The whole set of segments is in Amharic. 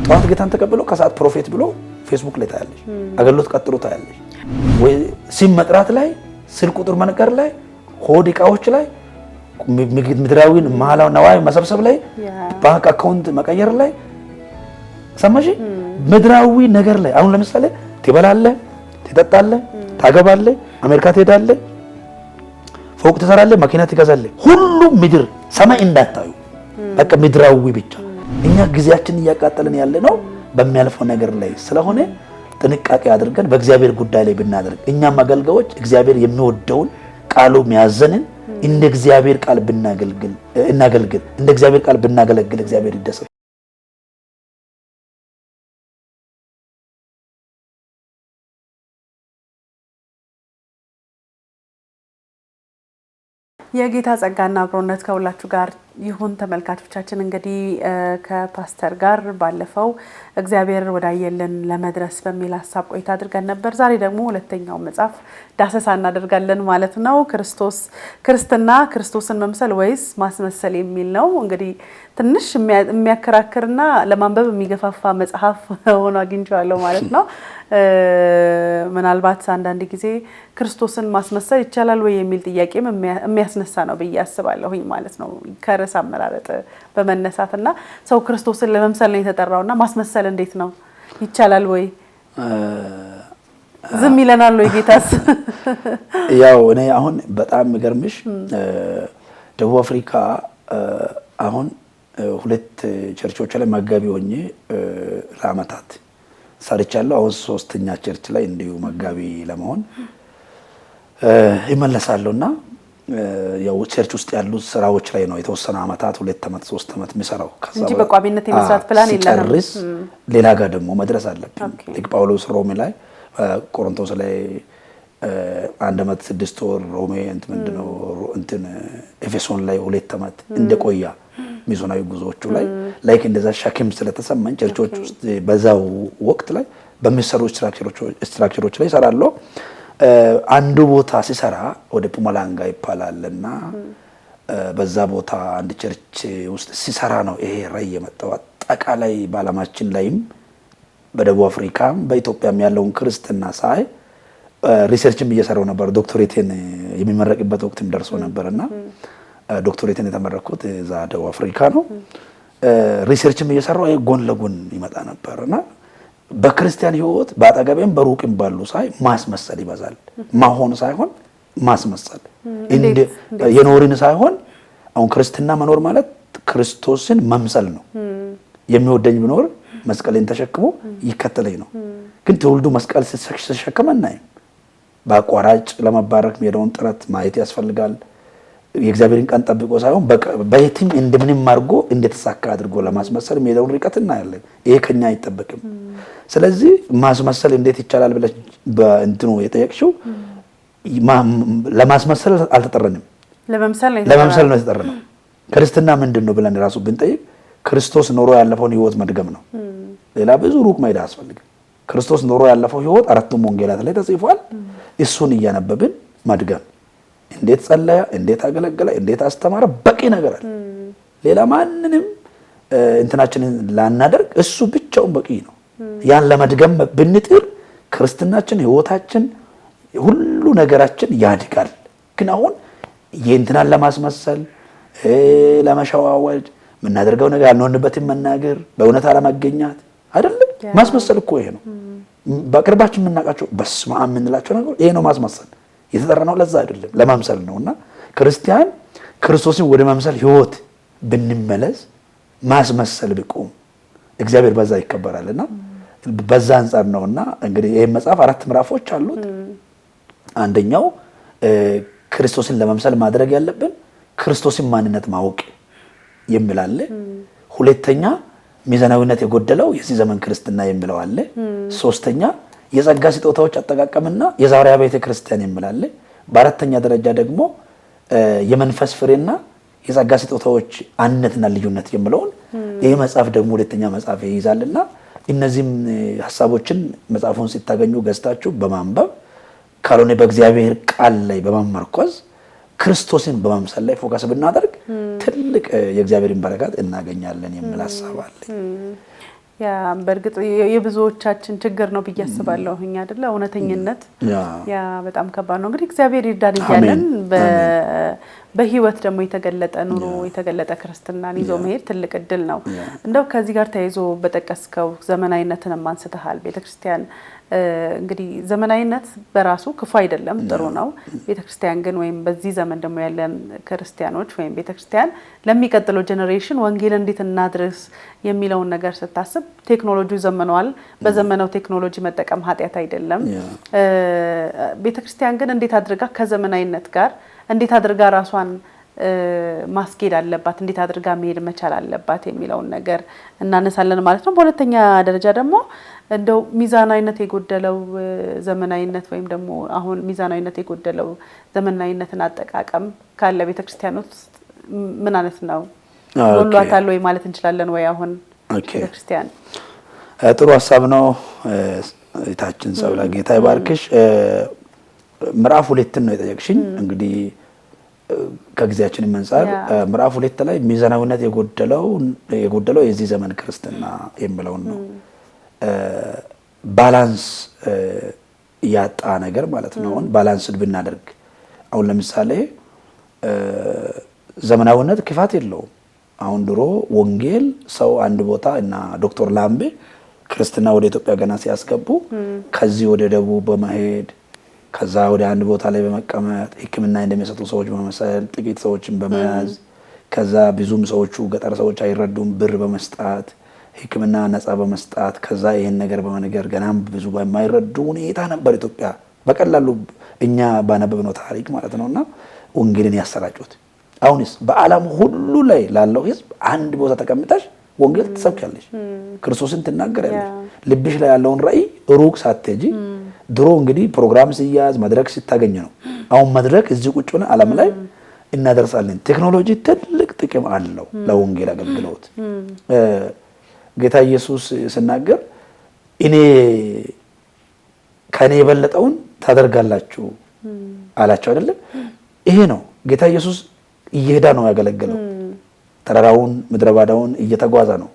ጠዋት ጌታን ተቀብሎ ከሰዓት ፕሮፌት ብሎ ፌስቡክ ላይ ታያለሽ። አገልግሎት ቀጥሎ ታያለሽ ወይ ሲም መጥራት ላይ ስልክ ቁጥር መንገር ላይ ሆድ ዕቃዎች ላይ ምድራዊን ማላው ነዋይ መሰብሰብ ላይ ባንክ አካውንት መቀየር ላይ ሰማሽ ምድራዊ ነገር ላይ አሁን ለምሳሌ ትበላለህ ትጠጣለህ ታገባለህ አሜሪካ ትሄዳለህ ፎቅ ትሰራለህ መኪና ትገዛለህ ሁሉ ምድር ሰማይ እንዳታዩ በቃ ምድራዊ ብቻ እኛ ጊዜያችን እያቃጠለን ያለ ነው በሚያልፈው ነገር ላይ ስለሆነ ጥንቃቄ አድርገን በእግዚአብሔር ጉዳይ ላይ ብናደርግ እኛም አገልጋዮች እግዚአብሔር የሚወደውን ቃሉ የሚያዘንን እንደ እግዚአብሔር ቃል ብናገልግል እንደ እግዚአብሔር ቃል ብናገለግል እግዚአብሔር ይደሰታል። የጌታ ጸጋና አብሮነት ከሁላችሁ ጋር ይሁን። ተመልካቾቻችን እንግዲህ ከፓስተር ጋር ባለፈው እግዚአብሔር ወዳየለን ለመድረስ በሚል ሐሳብ ቆይታ አድርገን ነበር። ዛሬ ደግሞ ሁለተኛው መጽሐፍ ዳሰሳ እናደርጋለን ማለት ነው። ክርስትና ክርስቶስን መምሰል ወይስ ማስመሰል የሚል ነው። እንግዲህ ትንሽ የሚያከራክርና ለማንበብ የሚገፋፋ መጽሐፍ ሆኖ አግኝቼዋለሁ ማለት ነው። ምናልባት አንዳንድ ጊዜ ክርስቶስን ማስመሰል ይቻላል ወይ የሚል ጥያቄም የሚያስነሳ ነው ብዬ አስባለሁኝ ማለት ነው። ከርዕስ አመራረጥ በመነሳትና ሰው ክርስቶስን ለመምሰል ነው የተጠራውና ማስመሰል እንዴት ነው ይቻላል ወይ ዝም ይለናል ወይ ጌታስ? ያው እኔ አሁን በጣም የሚገርምሽ ደቡብ አፍሪካ አሁን ሁለት ቸርቾች ላይ መጋቢ ሆኜ ለዓመታት ሰርቻለሁ። አሁን ሶስተኛ ቸርች ላይ እንዲሁ መጋቢ ለመሆን ይመለሳለሁና ያው ቸርች ውስጥ ያሉ ስራዎች ላይ ነው የተወሰነ ዓመታት 2 ዓመት 3 ዓመት የሚሰራው እንጂ በቋሚነት የመስራት ፕላን የለንም። ሌላ ጋር ደግሞ መድረስ አለብኝ። ልክ ጳውሎስ ሮሜ ላይ ቆሮንቶስ ላይ 1 ዓመት 6 ወር ሮሜ ምንድነው ኤፌሶን ላይ 2 ዓመት እንደቆያ ሚዞናዊ ጉዞዎቹ ላይ ላይክ እንደዛ ሸክም ስለተሰማኝ ቸርቾች ውስጥ በዛው ወቅት ላይ በሚሰሩ ስትራክቸሮች ላይ ሰራለሁ። አንዱ ቦታ ሲሰራ ወደ ፑማላንጋ ይባላልና በዛ ቦታ አንድ ቸርች ውስጥ ሲሰራ ነው ይሄ ራይ የመጣው። አጠቃላይ በዓለማችን ላይም በደቡብ አፍሪካም በኢትዮጵያም ያለውን ክርስትና ሳይ ሪሰርችም እየሰራው ነበር። ዶክተሬቴን የሚመረቅበት ወቅትም ደርሶ ነበርና ዶክተሬቴን የተመረኩት እዛ ደቡብ አፍሪካ ነው። ሪሰርችም እየሰራው ጎን ለጎን ይመጣ ነበርና በክርስቲያን ህይወት በአጠገቤም በሩቅም ባሉ ሳይ ማስመሰል ይበዛል። ማሆን ሳይሆን ማስመሰል እንደ የኖርን ሳይሆን አሁን ክርስትና መኖር ማለት ክርስቶስን መምሰል ነው። የሚወደኝ ቢኖር መስቀሌን ተሸክሞ ይከተለኝ ነው። ግን ትውልዱ መስቀል ሲሸከም እናይ በአቋራጭ ለመባረክ ሄደውን ጥረት ማየት ያስፈልጋል። የእግዚአብሔርን ቀን ጠብቆ ሳይሆን በየትም እንደምንም አድርጎ እንደተሳካ አድርጎ ለማስመሰል ሄደውን ርቀት እናያለን። ይሄ ከኛ አይጠበቅም። ስለዚህ ማስመሰል እንዴት ይቻላል ብለሽ በእንትኑ የጠየቅሽው ለማስመሰል አልተጠረንም፣ ለመምሰል ነው የተጠረነው። ክርስትና ምንድነው ብለን ራሱ ብንጠይቅ ክርስቶስ ኖሮ ያለፈውን ህይወት መድገም ነው። ሌላ ብዙ ሩቅ መሄድ አያስፈልግም። ክርስቶስ ኖሮ ያለፈው ህይወት 4ቱም ወንጌላት ላይ ተጽፏል። እሱን እያነበብን መድገም፣ እንዴት ጸለየ፣ እንዴት አገለገለ፣ እንዴት አስተማረ በቂ ነገር አለ። ሌላ ማንንም እንትናችንን ላናደርግ እሱ ብቻውን በቂ ነው። ያን ለመድገም ብንጥር ክርስትናችን ህይወታችን ሁሉ ነገራችን ያድጋል። ግን አሁን የእንትናን ለማስመሰል ለመሸዋወድ ምናደርገው ነገር ያልሆነበትን መናገር በእውነት አለመገኘት አይደለም። ማስመሰል እኮ ይሄ ነው። በቅርባችን የምናውቃቸው በስመ አብ የምንላቸው ነገር ይሄ ነው ማስመሰል። የተጠራነው ለዛ አይደለም ለማምሰል ነውና ክርስቲያን ክርስቶስን ወደ ማምሰል ህይወት ብንመለስ ማስመሰል ቢቆም እግዚአብሔር በዛ ይከበራልና በዛ አንፃር ነውና እንግዲህ ይሄ መጽሐፍ 4 ምዕራፎች አሉት። አንደኛው ክርስቶስን ለማምሰል ማድረግ ያለብን ክርስቶስን ማንነት ማወቅ የሚል አለ። ሁለተኛ ሚዛናዊነት የጎደለው የዚህ ዘመን ክርስትና የሚለው አለ። ሶስተኛ የጸጋ ስጦታዎች አጠቃቀምና የዛሬ ቤተ ክርስቲያን የሚል አለ። በአራተኛ ደረጃ ደግሞ የመንፈስ ፍሬና የጸጋ ስጦታዎች አንድነትና ልዩነት የሚለውን ይሄ መጽሐፍ ደግሞ ሁለተኛ መጽሐፍ ይይዛልና እነዚህም ሐሳቦችን መጽሐፉን ሲታገኙ ገዝታችሁ በማንበብ ካልሆነ በእግዚአብሔር ቃል ላይ በመመርኮዝ ክርስቶስን በመምሰል ላይ ፎከስ ብናደርግ ትልቅ የእግዚአብሔርን በረከት እናገኛለን የሚል ሐሳብ አለ። ያ በእርግጥ የብዙዎቻችን ችግር ነው ብዬ አስባለሁ አይደለ እውነተኝነት ያ በጣም ከባድ ነው እንግዲህ እግዚአብሔር ይርዳን ይያለን በህይወት ደግሞ የተገለጠ ኑሮ የተገለጠ ክርስትናን ይዞ መሄድ ትልቅ እድል ነው እንደው ከዚህ ጋር ተያይዞ በተቀስከው ዘመናዊነትን ማንስተሃል ቤተክርስቲያን እንግዲህ ዘመናዊነት በራሱ ክፉ አይደለም ጥሩ ነው ቤተክርስቲያን ግን ወይም በዚህ ዘመን ደግሞ ያለን ክርስቲያኖች ወይም ቤተክርስቲያን ለሚቀጥለው ጄኔሬሽን ወንጌል እንዴት እናድርስ የሚለውን ነገር ስታስብ ቴክኖሎጂው ዘመኗል በዘመናው ቴክኖሎጂ መጠቀም ኃጢያት አይደለም ቤተክርስቲያን ግን እንዴት አድርጋ ከዘመናዊነት ጋር እንዴት አድርጋ ራሷን ማስኬድ አለባት እንዴት አድርጋ መሄድ መቻል አለባት የሚለውን ነገር እናነሳለን ማለት ነው በሁለተኛ ደረጃ ደግሞ እንደው ሚዛናዊነት የጎደለው ዘመናዊነት ወይም ደግሞ አሁን ሚዛናዊነት የጎደለው ዘመናዊነትን አጠቃቀም ካለ ቤተክርስቲያን ውስጥ ምን አይነት ነው ወሏታል ወይ ማለት እንችላለን ወይ አሁን ቤተክርስቲያን ጥሩ ሐሳብ ነው እታችን ሰብላ ጌታ ይባርክሽ ምዕራፍ 2 ነው የጠየቅሽኝ እንግዲህ ከግዚያችን መንጻር ምዕራፍ 2 ላይ ሚዛናዊነት የጎደለው የዚህ ዘመን ክርስትና የሚለው ነው ባላንስ ያጣ ነገር ማለት ነው ባላንስ ብናደርግ አሁን ለምሳሌ ዘመናዊነት ክፋት የለውም አሁን ድሮ ወንጌል ሰው አንድ ቦታ እና ዶክተር ላምቤ ክርስትና ወደ ኢትዮጵያ ገና ሲያስገቡ ከዚህ ወደ ደቡብ በመሄድ ከዛ ወደ አንድ ቦታ ላይ በመቀመጥ ሕክምና እንደሚሰጡ ሰዎች በመሰል ጥቂት ሰዎችን በመያዝ ከዛ ብዙም ሰዎቹ ገጠር ሰዎች አይረዱም ብር በመስጣት ሕክምና ነፃ በመስጣት ከዛ ይሄን ነገር በመነገር ገናም ብዙ በማይረዱ ሁኔታ ነበር ኢትዮጵያ በቀላሉ እኛ ባነበብነው ታሪክ ማለት ነውና ወንጌልን ያሰራጩት አሁንስ በዓለም ሁሉ ላይ ላለው ህዝብ አንድ ቦታ ተቀምጠሽ ወንጌል ትሰብካለሽ ክርስቶስን ትናገራለሽ ልብሽ ላይ ያለውን ራእይ ሩቅ ሳትጂ ድሮ እንግዲህ ፕሮግራም ሲያዝ መድረክ ሲታገኝ ነው አሁን መድረክ እዚህ ቁጭ ብለን ዓለም ላይ እናደርሳለን ቴክኖሎጂ ትልቅ ጥቅም አለው ለወንጌል አገልግሎት ጌታ ኢየሱስ ሲናገር እኔ ከኔ የበለጠውን ታደርጋላችሁ አላቸው አይደለ ይሄ ነው ጌታ ኢየሱስ እየሄዳ ነው ያገለገለው ተራራውን ምድረባዳውን እየተጓዛ ነው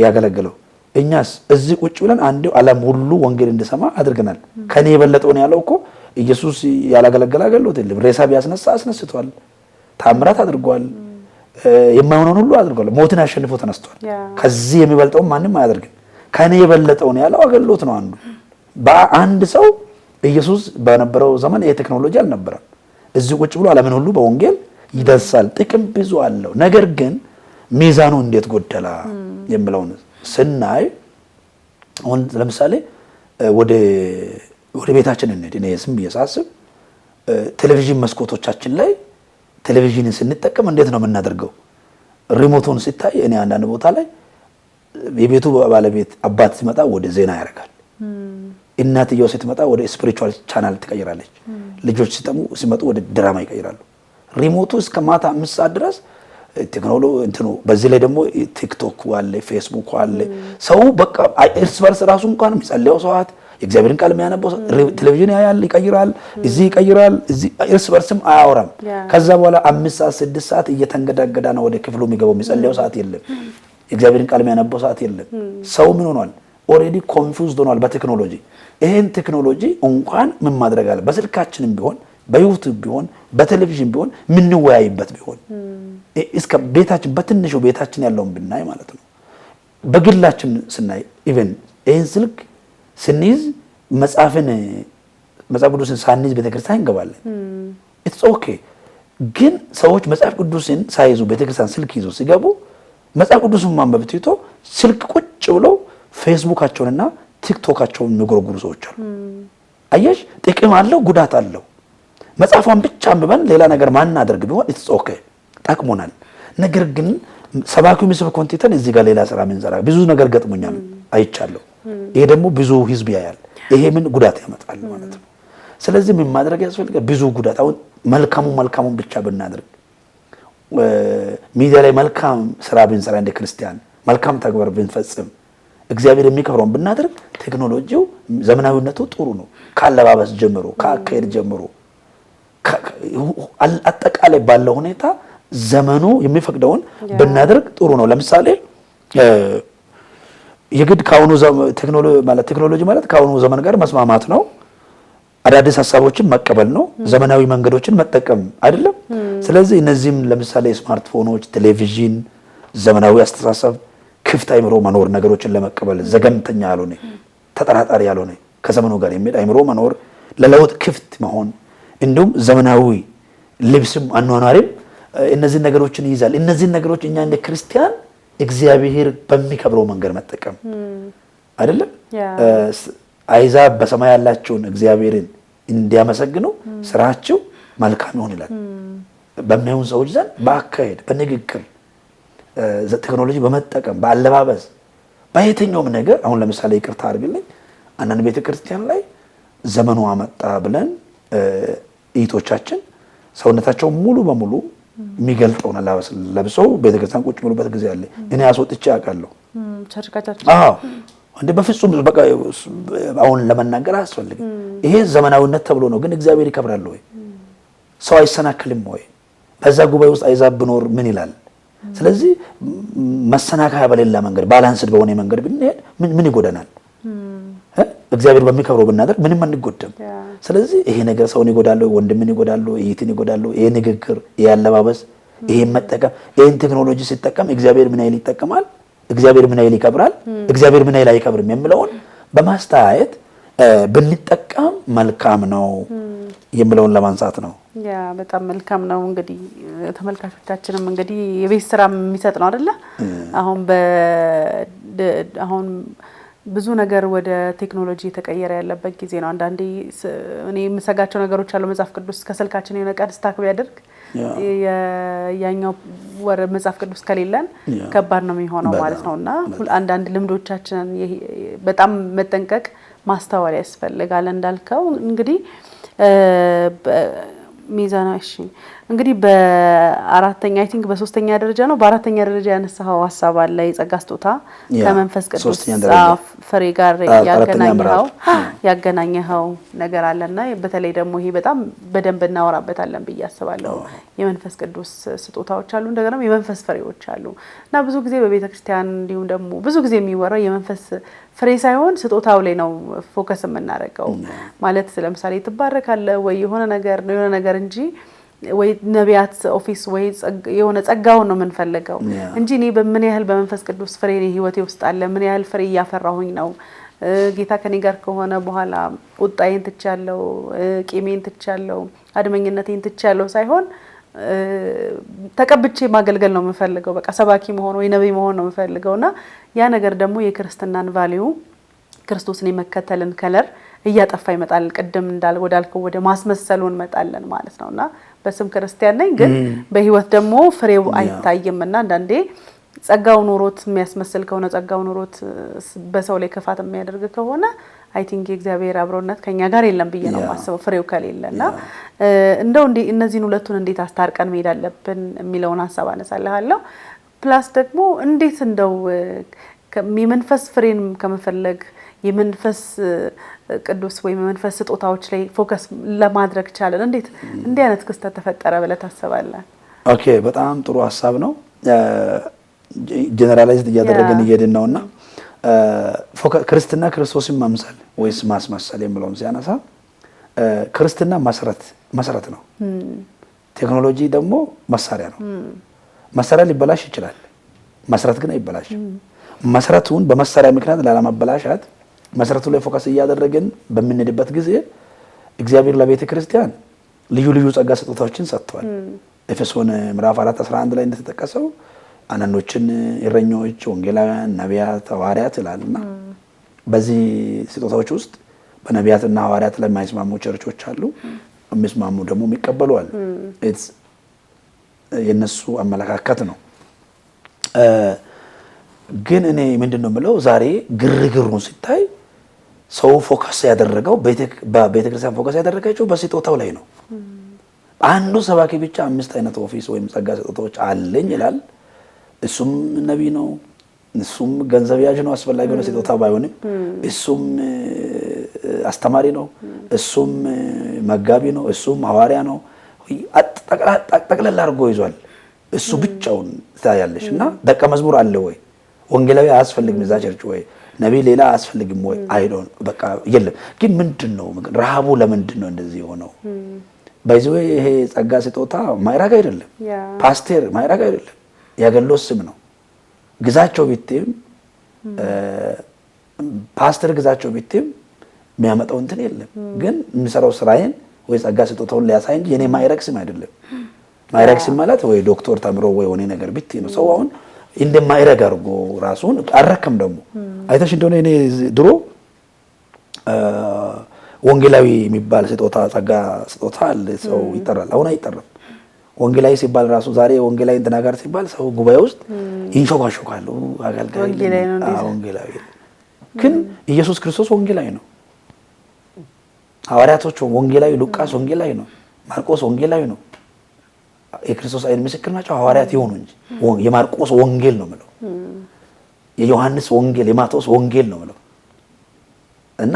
ያገለገለው እኛስ እዚህ ቁጭ ብለን አንዴው ዓለም ሁሉ ወንጌል እንዲሰማ አድርገናል ከኔ የበለጠውን ያለው እኮ ኢየሱስ ያላገለገለ አገልግሎት የለም ሬሳ ቢያስነሳ አስነስቷል ታምራት አድርጓል የማይሆነውን ሁሉ አድርጓል ሞትን አሸንፎ ተነስቷል ከዚህ የሚበልጠው ማንንም አያደርግም ከኔ የበለጠውን ያለው አገልግሎት ነው አንዱ በአንድ ሰው ኢየሱስ በነበረው ዘመን የቴክኖሎጂ አልነበረም እዚህ ቁጭ ብሎ ዓለምን ሁሉ በወንጌል ይደርሳል ጥቅም ብዙ አለው ነገር ግን ሚዛኑ እንዴት ጎደላ የሚለውን ስናይ አሁን ለምሳሌ ወደ ቤታችን እንሄድ እኔ ስም በየሳስብ ቴሌቪዥን መስኮቶቻችን ላይ ቴሌቪዥንን ስንጠቀም እንዴት ነው የምናደርገው ሪሞቱን ሲታይ እኔ አንዳንድ ቦታ ላይ የቤቱ ባለቤት አባት ሲመጣ ወደ ዜና ያደርጋል እናትየው ስትመጣ ወደ ስፒሪቹዋል ቻናል ትቀይራለች ልጆች ሲመጡ ወደ ድራማ ይቀይራሉ ሪሞቱ እስከ ማታ 5 ሰዓት ድረስ ቴክኖሎጂ እንትኑ በዚህ ላይ ደግሞ ቲክቶክ አለ ፌስቡክ አለ ሰው በቃ እርስ በርስ ራሱ እንኳን የሚጸልየው ሰዓት የእግዚአብሔርን ቃል የሚያነበው ቴሌቪዥን ያያል ይቀይራል እዚህ ይቀይራል እዚህ እርስ በርስም አያወራም ከዛ በኋላ 5 ሰዓት 6 ሰዓት እየተንገዳገዳ ነው ወደ ክፍሉ የሚገባው የሚጸልየው ሰዓት የለም የእግዚአብሔርን ቃል የሚያነበው ሰዓት የለም ሰው ምን ሆኗል ኦሬዲ ኮንፊውዝድ ሆኗል በቴክኖሎጂ ይሄን ቴክኖሎጂ እንኳን ምን ማድረግ አለ በስልካችንም ቢሆን በዩቲዩብ ቢሆን በቴሌቪዥን ቢሆን ምን ወያይበት ቢሆን እስከ ቤታችን በትንሹ ቤታችን ያለውን ብናይ ማለት ነው በግላችን ስናይ ኢቭን ይሄን ስልክ ስንይዝ መጽሐፍ ቅዱስን ሳንይዝ ቤተክርስቲያን እንገባለን ኢትስ ኦኬ ግን ሰዎች መጽሐፍ ቅዱስን ሳይዙ ቤተክርስቲያን ስልክ ይዞ ሲገቡ መጽሐፍ ቅዱስን ማንበብ ትቶ ስልክ ቁጭ ብለው ፌስቡካቸውንና ቲክቶካቸውን የሚጎረጉሩ ሰዎች አሉ አየሽ ጥቅም አለው ጉዳት አለው መጽሐፉን ብቻ አንብበን ሌላ ነገር ማን አድርግ ቢሆን ኢትስ ኦኬ ጠቅሞናል ነገር ግን ሰባኪው ምስብ ኮንቴንት እዚህ ጋር ሌላ ስራ ምን ዘራ ብዙ ነገር ገጥሞኛል አይቻለሁ ይሄ ደግሞ ብዙ ህዝብ ያያል ይሄ ምን ጉዳት ያመጣል ማለት ነው ስለዚህ ምን ማድረግ ያስፈልጋል ብዙ ጉዳት አሁን መልካሙን ብቻ ብናደርግ ሚዲያ ላይ መልካም ስራ ብንሰራ እንደ ክርስቲያን መልካም ተግባር ብንፈጽም እግዚአብሔር የሚከብረውን ብናደርግ ቴክኖሎጂው ዘመናዊነቱ ጥሩ ነው ካለባበስ ጀምሮ ከአካሄድ ጀምሮ አጠቃላይ ባለው ሁኔታ ዘመኑ የሚፈቅደውን ብናደርግ ጥሩ ነው ለምሳሌ የግድ ካሁኑ ቴክኖሎጂ ማለት ካሁኑ ዘመን ጋር መስማማት ነው። አዳዲስ ሀሳቦችን መቀበል ነው። ዘመናዊ መንገዶችን መጠቀም አይደለም። ስለዚህ እነዚህም ለምሳሌ ስማርትፎኖች፣ ቴሌቪዥን፣ ዘመናዊ አስተሳሰብ፣ ክፍት አይምሮ መኖር፣ ነገሮችን ለመቀበል ዘገምተኛ ያልሆነ ተጠራጣሪ ያልሆነ ከዘመኑ ጋር የሚሄድ አይምሮ መኖር፣ ለለውጥ ክፍት መሆን፣ እንዲሁም ዘመናዊ ልብስም አኗኗሪም እነዚህ ነገሮችን ይይዛል። እነዚህ ነገሮች እኛ እንደ ክርስቲያን እግዚአብሔር በሚከብረው መንገድ መጠቀም አይደለም። አይዛብ በሰማይ ያላቸውን እግዚአብሔርን እንዲያመሰግኑ ስራቸው መልካም ይሆን ይላል። በሚያዩን ሰዎች ዘንድ በአካሄድ በንግግር ቴክኖሎጂ በመጠቀም በአለባበስ በየትኛውም ነገር አሁን ለምሳሌ ይቅርታ አድርግልኝ አንዳንድ ቤተክርስቲያን ላይ ዘመኑ አመጣ ብለን እህቶቻችን ሰውነታቸው ሙሉ በሙሉ የሚገልጠውን አለባበስ ለብሰው ቤተክርስቲያን ቁጭ ብሉበት ጊዜ አለ። እኔ አስወጥቼ አውቃለሁ። አዎ እንደ በፍጹም በቃ አሁን ለመናገር አያስፈልግም። ይሄ ዘመናዊነት ተብሎ ነው። ግን እግዚአብሔር ይከብራል ወይ? ሰው አይሰናክልም ወይ? በዛ ጉባኤ ውስጥ አይዛብ ብኖር ምን ይላል? ስለዚህ መሰናከያ በሌላ መንገድ ባላንስድ በሆነ መንገድ ብንሄድ ምን ይጎዳናል? እግዚአብሔር በሚከብረው ብናደርግ ምንም አንጎዳም። ስለዚህ ይሄ ነገር ሰውን ይጎዳል፣ ወንድምን ይጎዳል፣ እህትን ይጎዳል። ይሄ ንግግር፣ ይሄ አለባበስ፣ ይሄ መጠቀም፣ ይሄን ቴክኖሎጂ ሲጠቀም እግዚአብሔር ምን ያህል ይጠቀማል? እግዚአብሔር ምን ያህል ይከብራል? እግዚአብሔር ምን ያህል አይከብርም? የሚለውን በማስተያየት ብንጠቀም መልካም ነው የሚለውን ለማንሳት ነው። ያ በጣም መልካም ነው። እንግዲህ ተመልካቾቻችንም እንግዲህ የቤት ስራ የሚሰጥ ነው አይደለ? አሁን ብዙ ነገር ወደ ቴክኖሎጂ የተቀየረ ያለበት ጊዜ ነው። አንዳንዴ እኔ የምሰጋቸው ነገሮች አሉ። መጽሐፍ ቅዱስ ከስልካችን የሆነ ቀን ስታክ ቢያደርግ ያኛው ወር መጽሐፍ ቅዱስ ከሌለን ከባድ ነው የሚሆነው ማለት ነውና አንዳንድ ልምዶቻችንን በጣም መጠንቀቅ ማስተዋል ያስፈልጋል። እንዳልከው እንግዲህ ሚዛናዊ እሺ እንግዲህ በአራተኛ አይ ቲንክ በሶስተኛ ደረጃ ነው በአራተኛ ደረጃ ያነሳው ሐሳብ አለ የጸጋ ስጦታ ከመንፈስ ቅዱስ ፍሬ ጋር ያገናኘው ነገር አለና በተለይ ደግሞ ይሄ በጣም በደንብ እናወራበታለን ብዬ አስባለሁ። የመንፈስ ቅዱስ ስጦታዎች አሉ፣ እንደገና የመንፈስ ፍሬዎች አሉ እና ብዙ ጊዜ በቤተክርስቲያን እንዲሁም ደግሞ ብዙ ጊዜ የሚወራው የመንፈስ ፍሬ ሳይሆን ስጦታው ላይ ነው ፎከስ የምናደርገው። ማለት ለምሳሌ ትባረካለ ወይ የሆነ ነገር እንጂ ወይ ነቢያት ኦፊስ ወይ የሆነ ጸጋውን ነው የምንፈልገው እንጂ እኔ በምን ያህል በመንፈስ ቅዱስ ፍሬ ነው ህይወቴ ውስጥ አለ፣ ምን ያህል ፍሬ እያፈራሁኝ ነው፣ ጌታ ከኔ ጋር ከሆነ በኋላ ቁጣዬን ትቻለሁ፣ ቂሜን ትቻለሁ፣ አድመኝነቴን ትቻለሁ ሳይሆን ተቀብቼ ማገልገል ነው የምፈልገው። በቃ ሰባኪ መሆን ወይ ነብይ መሆን ነው የምፈልገውና ያ ነገር ደግሞ የክርስትናን ቫልዩ ክርስቶስን የመከተልን ከለር እያጠፋ ይመጣል። ቅድም ወዳልከው ወደ ማስመሰሉ እንመጣለን ማለት ነውና በስም ክርስቲያን ነኝ ግን በህይወት ደግሞ ፍሬው አይታይምና አንዳንዴ ጸጋው ኖሮት የሚያስመስል ከሆነ ጸጋው ኖሮት በሰው ላይ ክፋት የሚያደርግ ከሆነ አይ ቲንክ የእግዚአብሔር አብሮነት ከኛ ጋር የለም ብዬ ነው ማስበው ፍሬው ከሌለና እንደው እነዚህን ሁለቱን እንዴት አስታርቀን መሄድ አለብን የሚለውን ሐሳብ አነሳለሁ። ፕላስ ደግሞ እንዴት እንደው የመንፈስ ፍሬን ከመፈለግ የመንፈስ ቅዱስ ወይ የመንፈስ ስጦታዎች ላይ ፎከስ ለማድረግ ቻለን እንዴት እንዲህ አይነት ክስተት ተፈጠረ ብለህ ታስባለህ? ኦኬ በጣም ጥሩ ሐሳብ ነው። ጀነራላይዝድ እያደረገን እየሄድን ነውና ክርስትና ክርስቶስን መምሰል ወይስ ማስመሰል የሚለውን ሲያነሳ ክርስትና መሰረት ነው። ቴክኖሎጂ ደግሞ መሳሪያ ነው። መሳሪያ ሊበላሽ ይችላል፣ መሰረት ግን አይበላሽም። መሰረቱን በመሳሪያ ምክንያት ላለማበላሻት መሰረቱ ላይ ፎከስ እያደረግን በምንሄድበት ጊዜ እግዚአብሔር ለቤተ ክርስቲያን ልዩ ልዩ ጸጋ ስጦታዎችን ሰጥቷል። ኤፌሶን ምዕራፍ 4:11 ላይ እንደተጠቀሰው አንዳንዶችን እረኞች፣ ወንጌላውያን፣ ነቢያት፣ ሐዋርያት ይላልና በዚህ ስጦታዎች ውስጥ በነቢያትና ሐዋርያት ላይ የማይስማሙ ቸርቾች አሉ፣ የሚስማሙ ደግሞ የሚቀበሉ አሉ። የነሱ አመለካከት ነው። ግን እኔ ምንድነው የምለው ዛሬ ግርግሩን ሲታይ ሰው ፎከስ ያደረገው በቤተክርስቲያን ፎከስ ያደረገችው በስጦታው ላይ ነው። አንዱ ሰባኪ ብቻ 5 አይነት ኦፊስ ወይም ጸጋ ስጦታዎች አለኝ ይላል። እሱም ነብይ ነው፣ እሱም ገንዘብ ያዥ ነው፣ አስፈላጊ ነው ስጦታ ባይሆንም እሱም አስተማሪ ነው፣ እሱም መጋቢ ነው፣ እሱም ሐዋርያ ነው። ጠቅላላ አድርጎ ይዟል። እሱ ብቻውን ታያለሽና ደቀ መዝሙር አለ ወይ ወንጌላዊ አያስፈልግም እዛ ቸርች ወይ ነቢይ ሌላ አያስፈልግም ወይ አይዶን በቃ የለም። ግን ምንድነው ረሃቡ ለምንድን ነው እንደዚህ የሆነው? በዚህ ወይ ይሄ ጸጋ ስጦታ ማይራግ አይደለም፣ ፓስተር ማይራግ አይደለም፣ ያገሎት ስም ነው። ግዛቸው ቢትም ፓስተር ግዛቸው ቢትም የሚያመጣው እንትን የለም። ግን የሚሰራው ስራዬን ወይ ጸጋ ስጦታውን ሊያሳይ እንጂ የኔ ማይራግ ስም አይደለም። ማይራግ ስም ማለት ወይ ዶክተር ተምሮ ወይ ሆነ ነገር ቢት ነው። ሰው አሁን እንደማይረግ አድርጎ ራሱን አረከም። ደግሞ አይተሽ እንደሆነ እኔ ድሮ ወንጌላዊ የሚባል ስጦታ ጸጋ ስጦታ አለ፣ ሰው ይጠራል። አሁን አይጠራም። ወንጌላዊ ሲባል ራሱ ዛሬ ወንጌላዊ እንትና ጋር ሲባል ሰው ጉባኤ ውስጥ ይንሾካሾካሉ። አገልጋይ ወንጌላዊ ግን ኢየሱስ ክርስቶስ ወንጌላዊ ነው። ሐዋርያቶች ወንጌላዊ፣ ሉቃስ ወንጌላዊ ነው፣ ማርቆስ ወንጌላዊ ነው። የክርስቶስ አይን ምስክር ናቸው ሐዋርያት ይሆኑ እንጂ የማርቆስ ወንጌል ነው ማለት የዮሐንስ ወንጌል የማቴዎስ ወንጌል ነው ማለት እና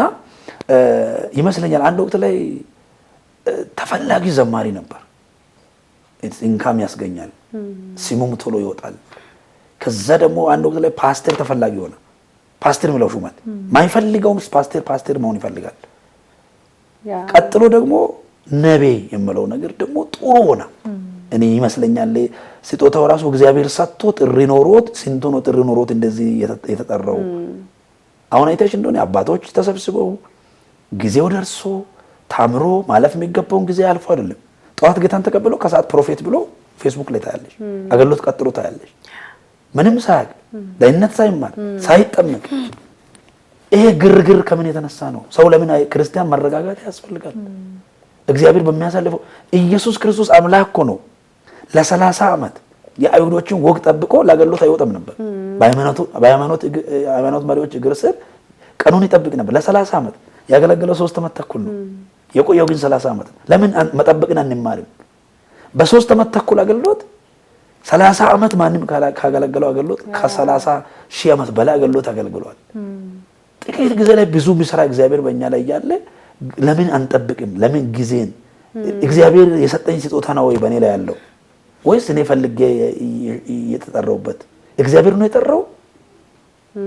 ይመስለኛል አንድ ወቅት ላይ ተፈላጊ ዘማሪ ነበር። ኢንካም ያስገኛል፣ ሲሙም ቶሎ ይወጣል። ከዛ ደግሞ አንድ ወቅት ላይ ፓስተር ተፈላጊ ሆነ። ፓስተር ምለው ሹመት ማይፈልገውም ፓስተር መሆን ይፈልጋል። ቀጥሎ ደግሞ ነቢይ የምለው ነገር ደግሞ ጥሩ ሆነ። እኔ ይመስለኛል ስጦታው ራሱ እግዚአብሔር ሰጥቶ ጥሪ ኖሮት ስንቱ ነው ጥሪ ኖሮት እንደዚህ የተጠራው። አሁን አይተሽ እንደሆነ አባቶች ተሰብስበው ጊዜው ደርሶ ታምሮ ማለፍ የሚገባውን ጊዜ አልፎ አይደለም። ጠዋት ጌታን ተቀብሎ ከሰዓት ፕሮፌት ብሎ ፌስቡክ ላይ ታያለሽ፣ አገልግሎት ቀጥሎ ታያለሽ። ምንም ሳያውቅ ለእነት ሳይማር ሳይጠመቅ። ይሄ ግርግር ከምን የተነሳ ነው? ሰው ለምን ክርስቲያን መረጋጋት ያስፈልጋል። እግዚአብሔር በሚያሳልፈው ኢየሱስ ክርስቶስ አምላክ እኮ ነው። ለ30 ዓመት የአይሁዶችን ወግ ጠብቆ ለአገልግሎት አይወጣም ነበር። በሃይማኖት መሪዎች እግር ስር ቀኑን ይጠብቅ ነበር። ለ30 ዓመት ያገለገለው 3 ዓመት ተኩል ነው። የቆየው ግን 30 ዓመት ነው። ለምን መጠበቅን አንማርም? በ3 ዓመት ተኩል አገልግሎት 30 ዓመት ማንም ካገለገለው አገልግሎት ከ30 ሺህ ዓመት በላይ አገልግሎት አገልግሏል። ጥቂት ጊዜ ላይ ብዙ የሚሰራ እግዚአብሔር በእኛ ላይ ያለ ለምን አንጠብቅም? ለምን ጊዜን እግዚአብሔር የሰጠኝ ስጦታ ነው ወይ በእኔ ላይ ያለው ወይስ እኔ ፈልጌ የተጠራውበት እግዚአብሔር ነው የጠራው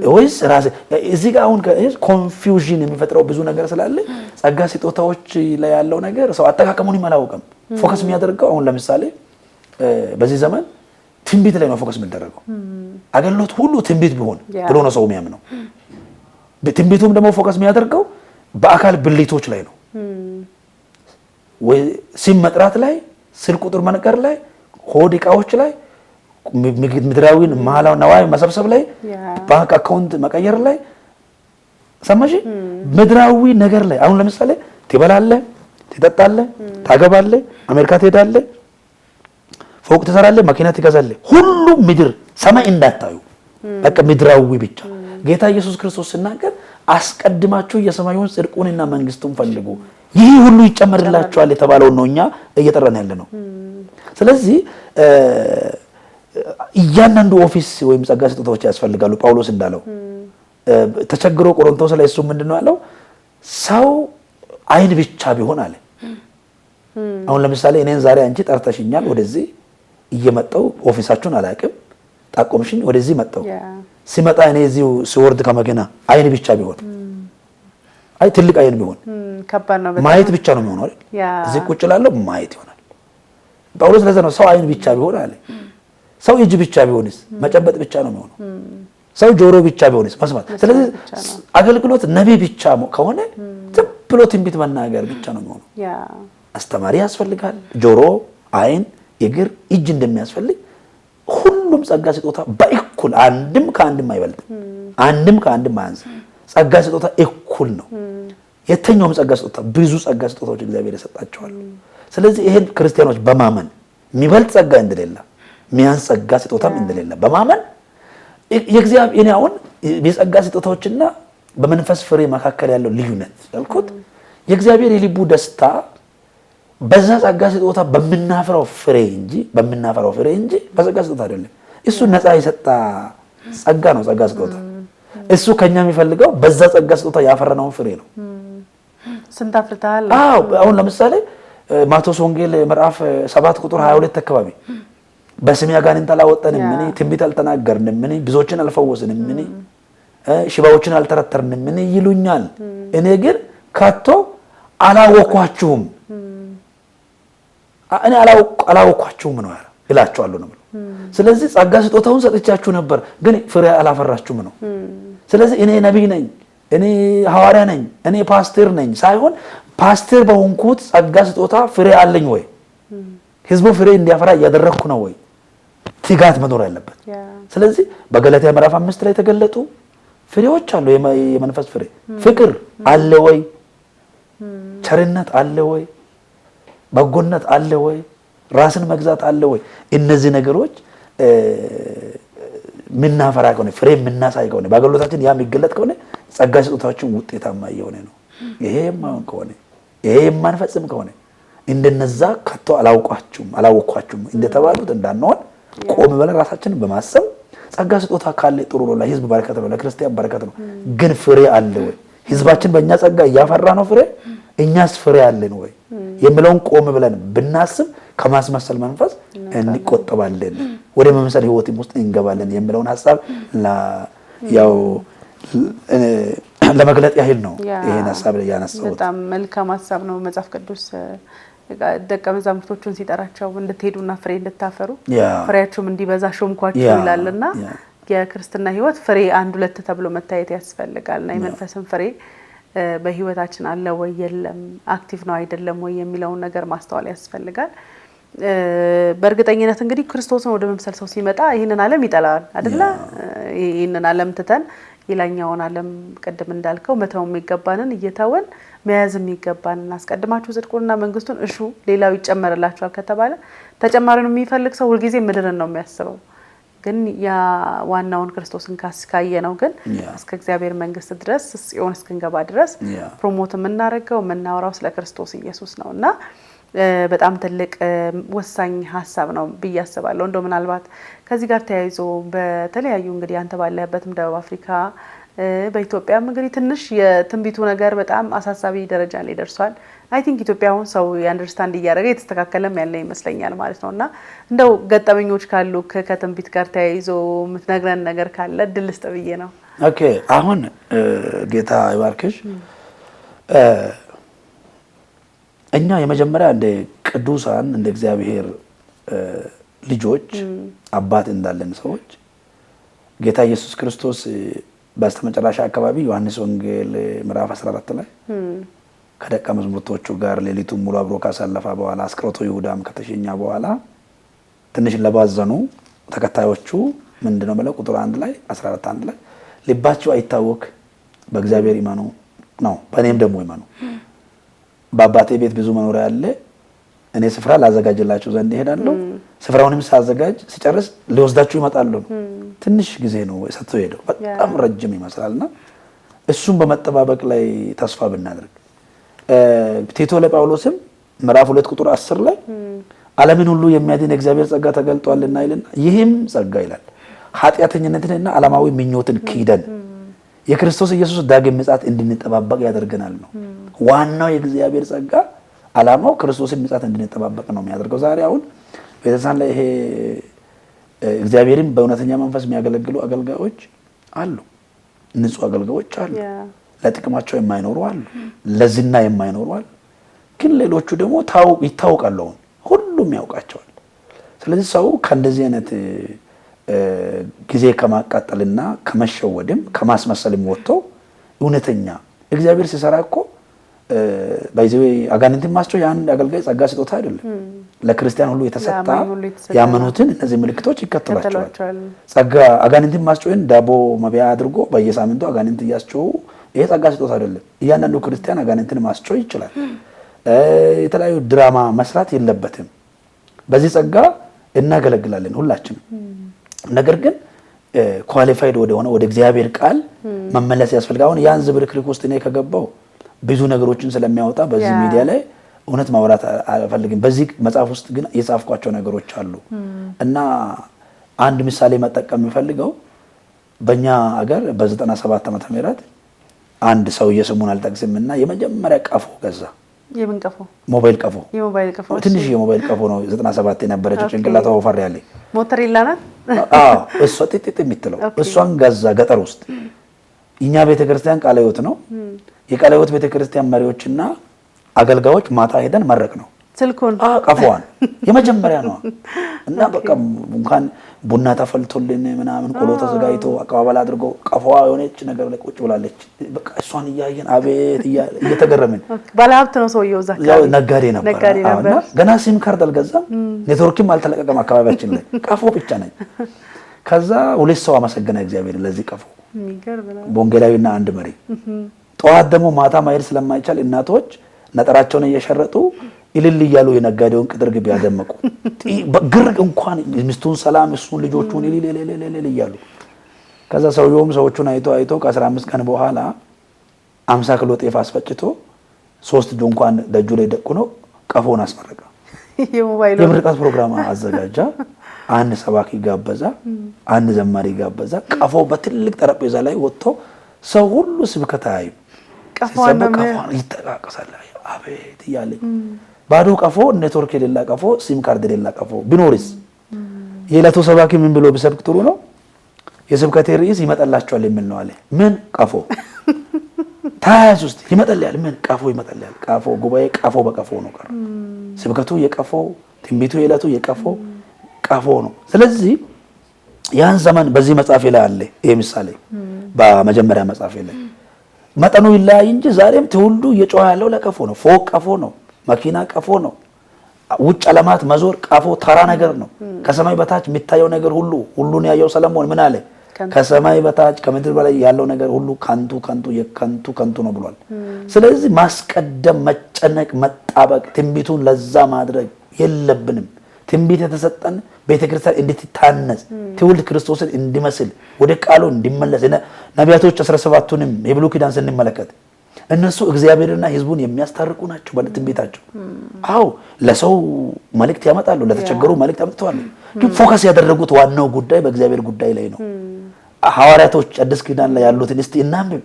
ወይስ ራሴ? እዚህ ጋር አሁን ኮንፊውዥን የሚፈጥረው ብዙ ነገር ስላለ ጸጋ ስጦታዎች ላይ ያለው ነገር ሰው አጠቃቀሙን አላወቀም። ፎከስ የሚያደርገው አሁን ለምሳሌ በዚህ ዘመን ትንቢት ላይ ነው ፎከስ የሚደረገው። አገልግሎት ሁሉ ትንቢት ቢሆን ብሎ ነው ሰው የሚያምነው። ትንቢቱም ደግሞ ፎከስ የሚያደርገው በአካል ብልቶች ላይ ነው ወይ ሲም መጥራት ላይ፣ ስልክ ቁጥር መንቀር ላይ፣ ሆድ ዕቃዎች ላይ፣ ምድራዊን ማላው ነዋይ መሰብሰብ ላይ፣ ባንክ አካውንት መቀየር ላይ ሰማሽ? ምድራዊ ነገር ላይ አሁን ለምሳሌ ትበላለህ፣ ትጠጣለህ፣ ታገባለህ፣ አሜሪካ ትሄዳለህ፣ ፎቅ ትሰራለህ፣ መኪና ትገዛለህ። ሁሉም ምድር ሰማይ እንዳታዩ በቃ ምድራዊ ብቻ። ጌታ ኢየሱስ ክርስቶስ ሲናገር አስቀድማችሁ የሰማዩን ጽድቁንና መንግስቱን ፈልጉ ይህ ሁሉ ይጨመርላችኋል የተባለው ነው እኛ እየጠራን ያለ ነው። ስለዚህ እያንዳንዱ ኦፊስ ወይም ጸጋ ስጦታዎች ያስፈልጋሉ። ጳውሎስ እንዳለው ተቸግሮ ቆሮንቶስ ላይ እሱ ምንድነው ያለው? ሰው አይን ብቻ ቢሆን አለ። አሁን ለምሳሌ እኔን ዛሬ አንቺ ጠርተሽኛል፣ ወደዚህ እየመጣው ኦፊሳችሁን አላውቅም፣ ጠቆምሽኝ፣ ወደዚህ መጣው። ሲመጣ እኔ እዚሁ ሲወርድ ከመኪና አይን ብቻ ቢሆን አይ ትልቅ አይን ቢሆን ከባድ ነው። ማየት ብቻ ነው የሚሆነው አይደል? እዚህ ቁጭ ላለው ማየት ይሆናል። ጳውሎስ ለዛ ነው ሰው አይን ብቻ ቢሆን አለ። ሰው እጅ ብቻ ቢሆንስ መጨበጥ ብቻ ነው የሚሆነው። ሰው ጆሮ ብቻ ቢሆንስ መስማት። ስለዚህ አገልግሎት ነብይ ብቻ ከሆነ ዝም ብሎ ትንቢት መናገር ብቻ ነው የሚሆነው። አስተማሪ ያስፈልጋል። ጆሮ፣ አይን፣ እግር፣ እጅ እንደሚያስፈልግ ሁሉም ጸጋ ስጦታ በእኩል አንድም ከአንድም አይበልጥም፣ አንድም ከአንድም አያንስም። ጸጋ ስጦታ እኩል ነው። የተኛውም ጸጋ ስጦታ ብዙ ጸጋ ስጦታዎች እግዚአብሔር የሰጣቸዋል። ስለዚህ ይሄን ክርስቲያኖች በማመን የሚበልጥ ጸጋ እንደሌለ የሚያንስ ጸጋ ስጦታም እንደሌለ በማመን የእግዚአብሔር እኔ አሁን የጸጋ ስጦታዎችና በመንፈስ ፍሬ መካከል ያለው ልዩነት ያልኩት የእግዚአብሔር የልቡ ደስታ በዛ ጸጋ ስጦታ በመናፈራው ፍሬ እንጂ በጸጋ ስጦታ አይደለም። እሱ ነፃ የሰጣ ጸጋ ነው። ጸጋ ስጦታ እሱ ከኛ የሚፈልገው በዛ ጸጋ ስጦታ ያፈራነውን ፍሬ ነው። ስንት አፍርተሃል? አዎ አሁን ለምሳሌ ማቴዎስ ወንጌል ምዕራፍ 7 ቁጥር 22 አካባቢ በስሜ አጋንንት አላወጣንም፣ ምን ትንቢት አልተናገርንም፣ ምን ብዙዎችን አልፈወስንም፣ ምን ሽባዎችን አልተረተርንም ምን ይሉኛል፣ እኔ ግን ከቶ አላወኳችሁም። እኔ አላወኳችሁም ነው ይላቸዋለሁ ነው። ስለዚህ ጸጋ ስጦታውን ሰጥቻችሁ ነበር፣ ግን ፍሬ አላፈራችሁም ነው። ስለዚህ እኔ ነቢይ ነኝ፣ እኔ ሐዋርያ ነኝ፣ እኔ ፓስተር ነኝ ሳይሆን ፓስተር በሆንኩት ጸጋ ስጦታ ፍሬ አለኝ ወይ? ህዝቡ ፍሬ እንዲያፈራ እያደረግኩ ነው ወይ? ትጋት መኖር ያለበት። ስለዚህ በገላትያ ምዕራፍ 5 ላይ የተገለጡ ፍሬዎች አሉ። የመንፈስ ፍሬ ፍቅር አለ ወይ? ቸርነት አለ ወይ? በጎነት አለ ወይ? ራስን መግዛት አለ ወይ? እነዚህ ነገሮች ምናፈራ ከሆነ ፍሬ ምናሳይ ከሆነ በአገልግሎታችን ያ የሚገለጥ ከሆነ ጸጋ ስጦታችን ውጤታማ እየሆነ ነው። ይሄ የማይሆን ከሆነ ይሄ የማንፈጽም ከሆነ እንደነዛ ከቶ አላወኳችሁም እንደተባሉት እንዳንሆን ቆም ብለን ራሳችንን በማሰብ ጸጋ ስጦታ ካለ ጥሩ ነው፣ ለህዝብ በረከት ነው፣ ለክርስቲያን በረከት ነው። ግን ፍሬ አለ ወይ? ህዝባችን በእኛ ጸጋ እያፈራ ነው ፍሬ? እኛስ ፍሬ አለን ወይ የሚለውን ቆም ብለን ብናስብ ከማስመሰል መንፈስ እንቆጠባለን፣ ወደ መምሰል ህይወትም ውስጥ እንገባለን የሚለውን ሐሳብ ያው ለመግለጥ ያህል ነው ይሄን ሐሳብ ያነሳሁት። በጣም መልካም ሐሳብ ነው። መጽሐፍ ቅዱስ ደቀ መዛሙርቶቹን ሲጠራቸው እንድትሄዱና ፍሬ እንድታፈሩ ፍሬያችሁም እንዲበዛ ሾምኳችሁ ይላልና የክርስትና ህይወት ፍሬ 1-2 ተብሎ መታየት ያስፈልጋልና የመንፈስን ፍሬ በህይወታችን አለ ወይ የለም፣ አክቲቭ ነው አይደለም ወይ የሚለውን ነገር ማስተዋል ያስፈልጋል። በእርግጠኝነት እንግዲህ ክርስቶስን ወደ መምሰል ሰው ሲመጣ ይህንን ዓለም ይጠላል አይደለ? ይህንን ዓለም ትተን የላኛውን ዓለም ቅድም እንዳልከው መተው የሚገባንን እየተወን መያዝ የሚገባንን አስቀድማችሁ ጽድቁንና መንግስቱን እሹ ሌላው ይጨመርላችኋል ከተባለ ተጨማሪውን የሚፈልግ ሰው ሁልጊዜ ምድርን ነው የሚያስበው። ግን ያ ዋናውን ክርስቶስን ካየ ነው ግን እስከ እግዚአብሔር መንግስት ድረስ ጽዮን እስክንገባ ድረስ ፕሮሞት የምናደርገው የምናወራው ስለ ክርስቶስ ኢየሱስ ነውና በጣም ትልቅ ወሳኝ ሐሳብ ነው ብዬ አስባለሁ። እንደው ምናልባት ከዚህ ጋር ተያይዞ በተለያዩ እንግዲህ አንተ ባለህበትም ደቡብ አፍሪካ በኢትዮጵያም እንግዲህ ትንሽ የትንቢቱ ነገር በጣም አሳሳቢ ደረጃ ላይ ደርሷል። አይ ቲንክ ኢትዮጵያውን ሰው አንደርስታንድ እያደረገ የተስተካከለም ያለ ይመስለኛል ማለት ነውና እንደው ገጠመኞች ካሉ ከትንቢት ጋር ተያይዞ የምትነግረን ነገር ካለ እድል ልስጥ ብዬ ነው። ኦኬ አሁን ጌታ ይባርክሽ። እኛ የመጀመሪያ እንደ ቅዱሳን እንደ እግዚአብሔር ልጆች አባት እንዳለን ሰዎች ጌታ ኢየሱስ ክርስቶስ በስተመጨረሻ አካባቢ ዮሐንስ ወንጌል ምዕራፍ 14 ላይ ከደቀ መዛሙርቶቹ ጋር ሌሊቱን ሙሉ አብሮ ካሳለፈ በኋላ አስቆሮቱ ይሁዳም ከተሸኘ በኋላ ትንሽ ለባዘኑ ተከታዮቹ ምንድነው ማለት ቁጥር 1 ላይ 14 ላይ ልባቸው አይታወክ በእግዚአብሔር ይመኑ ነው፣ በእኔም ደግሞ ይመኑ። በአባቴ ቤት ብዙ መኖሪያ አለ፣ እኔ ስፍራ ላዘጋጅላችሁ ዘንድ እሄዳለሁ፣ ስፍራውንም ሳዘጋጅ ሲጨርስ ሊወስዳችሁ ይመጣሉ። ትንሽ ጊዜ ነው ሰጥቶ ሄደው በጣም ረጅም ይመስላልና እሱም በመጠባበቅ ላይ ተስፋ ብናደርግ ቲቶ ለጳውሎስም ምዕራፍ 2 ቁጥር 10 ላይ ዓለምን ሁሉ የሚያድን እግዚአብሔር ጸጋ ተገልጧልና ይልና ይህም ጸጋ ይላል ኃጢአተኝነትንና ዓለማዊ ምኞትን ክደን የክርስቶስ ኢየሱስ ዳግም ምጽአት እንድንጠባበቅ ያደርገናል ነው። ዋናው የእግዚአብሔር ጸጋ ዓላማው ክርስቶስን ምጽአት እንድንጠባበቅ ነው የሚያደርገው። ዛሬ አሁን ቤተክርስቲያን ላይ ይሄ እግዚአብሔርን በእውነተኛ መንፈስ የሚያገለግሉ አገልጋዮች አሉ፣ ንጹህ አገልጋዮች አሉ፣ ለጥቅማቸው የማይኖሩ አሉ፣ ለዝና የማይኖሩ አሉ። ግን ሌሎቹ ደግሞ ይታወቃሉ፣ ሁሉም ያውቃቸዋል። ስለዚህ ሰው ከእንደዚህ አይነት ጊዜ ከማቃጠልና ከመሸወድም ከማስመሰልም ወጥቶ እውነተኛ እግዚአብሔር ሲሰራ እኮ ባይዘው አጋንንትን ማስጮህ የአንድ አገልጋይ ጸጋ ስጦታ አይደለም። ለክርስቲያን ሁሉ የተሰጣ ያመኑትን እነዚህ ምልክቶች ይከተላቸዋል። ጸጋ አጋንንትን ማስጮህን ዳቦ መብያ አድርጎ በየሳምንቱ አጋንንት እያስጮሁ ይሄ ጸጋ ስጦታ አይደለም። እያንዳንዱ ክርስቲያን አጋንንትን ማስጮህ ይችላል። የተለያዩ ድራማ መስራት የለበትም። በዚህ ጸጋ እናገለግላለን ሁላችንም። ነገር ግን ኳሊፋይድ ወደ እግዚአብሔር ቃል መመለስ ያስፈልጋል። አሁን ያን ዝብርክርክ ውስጥ እኔ ከገባው ብዙ ነገሮችን ስለሚያወጣ በዚህ ሚዲያ ላይ እውነት ማውራት አልፈልግም። በዚህ መጽሐፍ ውስጥ ግን የጻፍኳቸው ነገሮች አሉ እና አንድ ምሳሌ መጠቀም የምፈልገው በእኛ ሀገር በ97 ዓመተ ምህረት አንድ ሰውዬ ስሙን አልጠቅስምና የመጀመሪያ ቀፎ ገዛ የምን ቀፎ? ሞባይል ቀፎ። የሞባይል ቀፎ ትንሽ የሞባይል ቀፎ ነው 97 የነበረችው ጭንቅላቷ ወፈር ያለ ሞተሬላ ናት። አዎ እሷ ጥጥጥ የምትለው እሷን ገዛ ገጠር ውስጥ። እኛ ቤተክርስቲያን ቃለ ሕይወት ነው የቃለ ሕይወት ቤተክርስቲያን መሪዎችና አገልጋዮች ማታ ሄደን መረቅ ነው ስልኩን ቀፎዋን የመጀመሪያ ነው እና በቃ እንኳን ቡና ተፈልቶልን ምናምን ቆሎ ተዘጋጅቶ አቀባበል አድርጎ ቀፎዋ የሆነች ነገር ላይ ቁጭ ብላለች። በቃ እሷን እያየን አቤት እየተገረምን። ባለሀብት ነው ሰውየው እዛ ያው ነጋዴ ነበር እና ገና ሲም ካርድ አልገዛም ኔትወርክም አልተለቀቀም አካባቢያችን ላይ ቀፎ ብቻ ነኝ። ከዛ ሁለት ሰው አመሰገነ እግዚአብሔር ለዚህ ቀፎ ወንጌላዊና አንድ መሪ። ጠዋት ደግሞ ማታ ማሄድ ስለማይቻል እናቶች ነጠራቸውን እየሸረጡ ይልል እያሉ የነጋዴውን ቅጥር ግቢ ያደመቁ በግር እንኳን ሚስቱን ሰላም እሱን ልጆቹን ይልል እያሉ። ከዛ ሰውየውም ሰዎቹን አይቶ ከ15 ቀን በኋላ 50 ኪሎ ጤፍ አስፈጭቶ 3 ድንኳን ደጁ ላይ ደቁኖ ቀፎውን አስመረቀ። የምርቃት ፕሮግራም አዘጋጃ። አንድ ሰባኪ ጋበዛ፣ አንድ ዘማሪ ጋበዛ። ቀፎ በትልቅ ጠረጴዛ ላይ ወጥቶ ሰው ሁሉ ስብከት አያዩ ቀፎን ይጠቃቀሳል። አቤት እያለ ባዶ ቀፎ ኔትወርክ የሌላ ቀፎ ሲም ካርድ የሌላ ቀፎ ቢኖርስ? የዕለቱ ሰባኪ ምን ብሎ ቢሰብክ ጥሩ ነው? የስብከቴ ርዕስ ይመጣላችኋል የሚል ነው አለ። ምን ቀፎ ታያዝ ውስጥ ይመጣልያል። ምን ቀፎ ይመጣልያል። ቀፎ ጉባኤ ቀፎ በቀፎ ነው ቀረ። ስብከቱ የቀፎ ትንቢቱ የዕለቱ የቀፎ ቀፎ ነው። ስለዚህ ያን ዘመን በዚህ መጽሐፍ ላይ አለ። ይሄ ምሳሌ በመጀመሪያ መጽሐፍ ላይ መጠኑ ይለያይ እንጂ ዛሬም ትውልዱ እየጮኸ ያለው ለቀፎ ነው። ፎቅ ቀፎ ነው። መኪና ቀፎ ነው። ውጭ ዓለማት መዞር ቀፎ ተራ ነገር ነው። ከሰማይ በታች የሚታየው ነገር ሁሉን ያየው ሰለሞን ምን አለ? ከሰማይ በታች ከምድር በላይ ያለው ነገር ሁሉ ከንቱ ነው ብሏል። ስለዚህ ማስቀደም፣ መጨነቅ፣ መጣበቅ ትንቢቱን ለዛ ማድረግ የለብንም። ትንቢት የተሰጠን ቤተክርስቲያን እንድትታነጽ ትውልድ ክርስቶስን እንዲመስል ወደ ቃሉ እንዲመለስ ነቢያቶች 17ቱንም የብሉይ ኪዳን ስንመለከት እነሱ እግዚአብሔርና ሕዝቡን የሚያስታርቁ ናቸው በትንቢታቸው። አዎ ለሰው መልእክት ያመጣሉ፣ ለተቸገሩ መልእክት ያመጣሉ። ግን ፎከስ ያደረጉት ዋናው ጉዳይ በእግዚአብሔር ጉዳይ ላይ ነው። ሐዋርያቶች አዲስ ኪዳን ላይ ያሉትን እስቲ እናንብብ።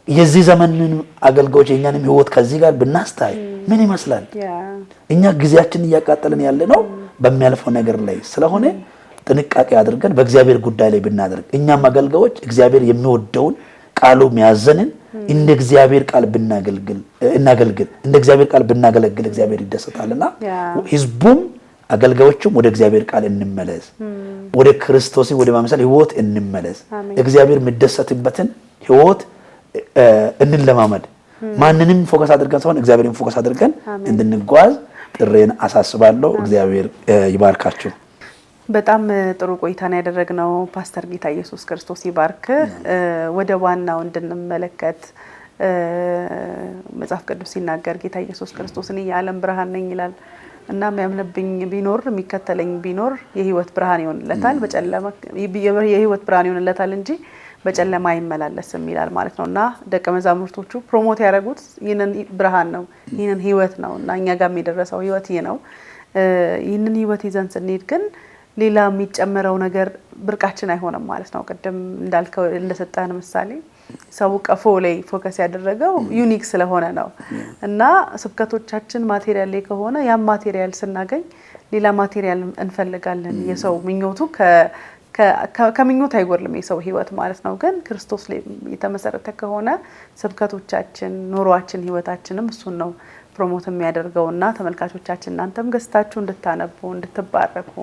የዚህ ዘመንን አገልጋዮች የኛንም ሕይወት ከዚህ ጋር ብናስታይ ምን ይመስላል? እኛ ጊዜያችንን እያቃጠልን ያለ ነው በሚያልፈው ነገር ላይ ስለሆነ ጥንቃቄ አድርገን በእግዚአብሔር ጉዳይ ላይ ብናደርግ እኛም አገልጋዮች እግዚአብሔር የሚወደውን ቃሉ የሚያዘንን እንደ እግዚአብሔር ቃል እናገልግል እንደ እግዚአብሔር ቃል ብናገለግል እግዚአብሔር ይደሰታልና ህዝቡም አገልጋዮችም ወደ እግዚአብሔር ቃል እንመለስ፣ ወደ ክርስቶስን ወደ ማምሰል ህይወት እንመለስ። እግዚአብሔር የሚደሰትበትን ህይወት እንለማመድ። ማንንም ፎከስ አድርገን ሳይሆን እግዚአብሔርን ፎከስ አድርገን እንድንጓዝ ጥሬን አሳስባለሁ። እግዚአብሔር ይባርካችሁ። በጣም ጥሩ ቆይታ ነው ያደረግነው። ፓስተር ጌታ ኢየሱስ ክርስቶስ ይባርክ። ወደ ዋናው እንድንመለከት መጽሐፍ ቅዱስ ሲናገር ጌታ ኢየሱስ ክርስቶስ እኔ የዓለም ብርሃን ነኝ ይላል እና የሚያምንብኝ ቢኖር የሚከተለኝ ቢኖር የህይወት ብርሃን ይሆንለታል፣ በጨለማ የህይወት ብርሃን ይሆንለታል እንጂ በጨለማ አይመላለስም ይላል ማለት ነውና ደቀ መዛሙርቶቹ ፕሮሞት ያደረጉት ይህንን ብርሃን ነው፣ ይህንን ህይወት ነው እና እኛ ጋር የደረሰው ህይወት ይሄ ነው። ይህንን ህይወት ይዘን ስንሄድ ግን ሌላ የሚጨመረው ነገር ብርቃችን አይሆንም ማለት ነው። ቀደም እንዳልከው እንደሰጣን ምሳሌ ሰው ቀፎ ላይ ፎከስ ያደረገው ዩኒክ ስለሆነ ነው እና ስብከቶቻችን ማቴሪያል ላይ ከሆነ ያን ማቴሪያል ስናገኝ ሌላ ማቴሪያል እንፈልጋለን። የሰው ምኞቱ ከምኞት አይጎርልም የሰው ህይወት ማለት ነው። ግን ክርስቶስ ላይ የተመሰረተ ከሆነ ስብከቶቻችን፣ ኑሯችን፣ ህይወታችንም እሱን ነው ፕሮሞት የሚያደርገውና ተመልካቾቻችን እናንተም ገስታችሁ እንድታነቡ እንድትባረኩ